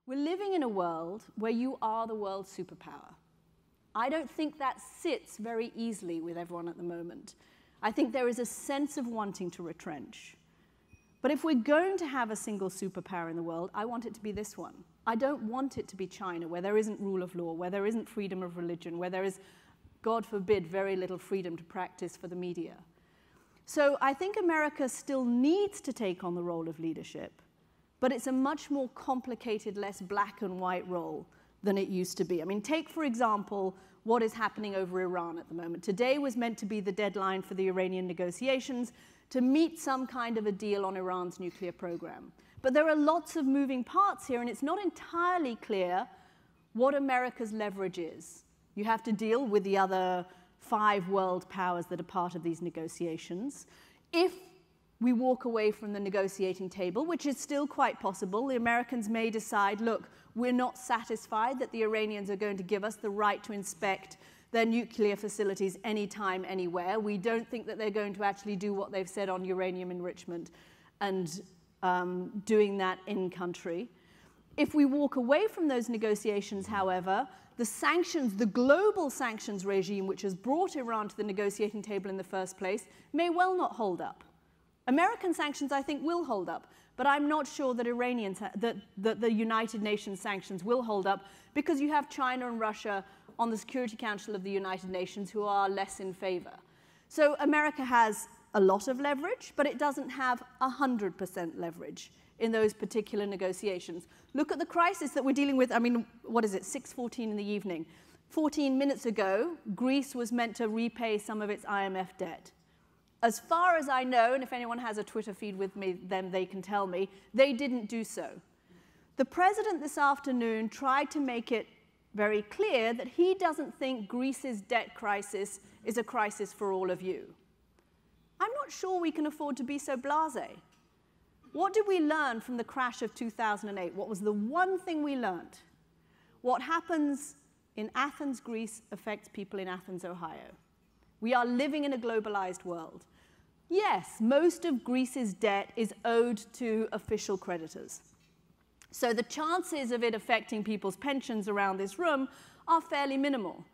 We're living in a world where you are the world's superpower. I don't think that sits very easily with everyone at the moment. I think there is a sense of wanting to retrench. But if we're going to have a single superpower in the world, I want it to be this one. I don't want it to be China, where there isn't rule of law, where there isn't freedom of religion, where there is, God forbid, very little freedom to practice for the media. So I think America still needs to take on the role of leadership, but it's a much more complicated, less black and white role than it used to be. I mean, take, for example, what is happening over Iran at the moment. Today was meant to be the deadline for the Iranian negotiations to meet some kind of a deal on Iran's nuclear program. But there are lots of moving parts here, and it's not entirely clear what America's leverage is. You have to deal with the other 5 world powers that are part of these negotiations. If we walk away from the negotiating table, which is still quite possible, the Americans may decide, look, we're not satisfied that the Iranians are going to give us the right to inspect their nuclear facilities anytime, anywhere. We don't think that they're going to actually do what they've said on uranium enrichment and doing that in country. If we walk away from those negotiations, however, the sanctions, the global sanctions regime, which has brought Iran to the negotiating table in the first place, may well not hold up. American sanctions, I think, will hold up, but I'm not sure that that the United Nations sanctions will hold up, because you have China and Russia on the Security Council of the United Nations who are less in favor. So America has a lot of leverage, but it doesn't have 100% leverage in those particular negotiations. Look at the crisis that we're dealing with. I mean, what is it, 6:14 in the evening? 14 minutes ago, Greece was meant to repay some of its IMF debt. As far as I know, and if anyone has a Twitter feed with me, then they can tell me, they didn't do so. The president this afternoon tried to make it very clear that he doesn't think Greece's debt crisis is a crisis for all of you. I'm not sure we can afford to be so blasé. What did we learn from the crash of 2008? What was the one thing we learned? What happens in Athens, Greece, affects people in Athens, Ohio. We are living in a globalized world. Yes, most of Greece's debt is owed to official creditors. So the chances of it affecting people's pensions around this room are fairly minimal.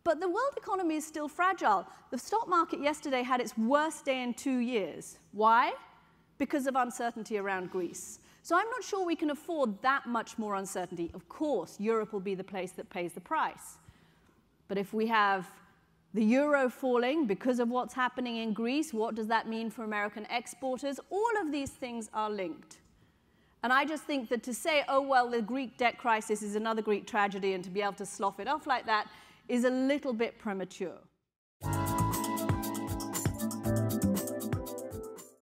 But the world economy is still fragile. The stock market yesterday had its worst day in 2 years. Why? Because of uncertainty around Greece. So I'm not sure we can afford that much more uncertainty. Of course, Europe will be the place that pays the price. But if we have the euro falling because of what's happening in Greece, what does that mean for American exporters? All of these things are linked. And I just think that to say, oh, well, the Greek debt crisis is another Greek tragedy, and to be able to slough it off like that is a little bit premature.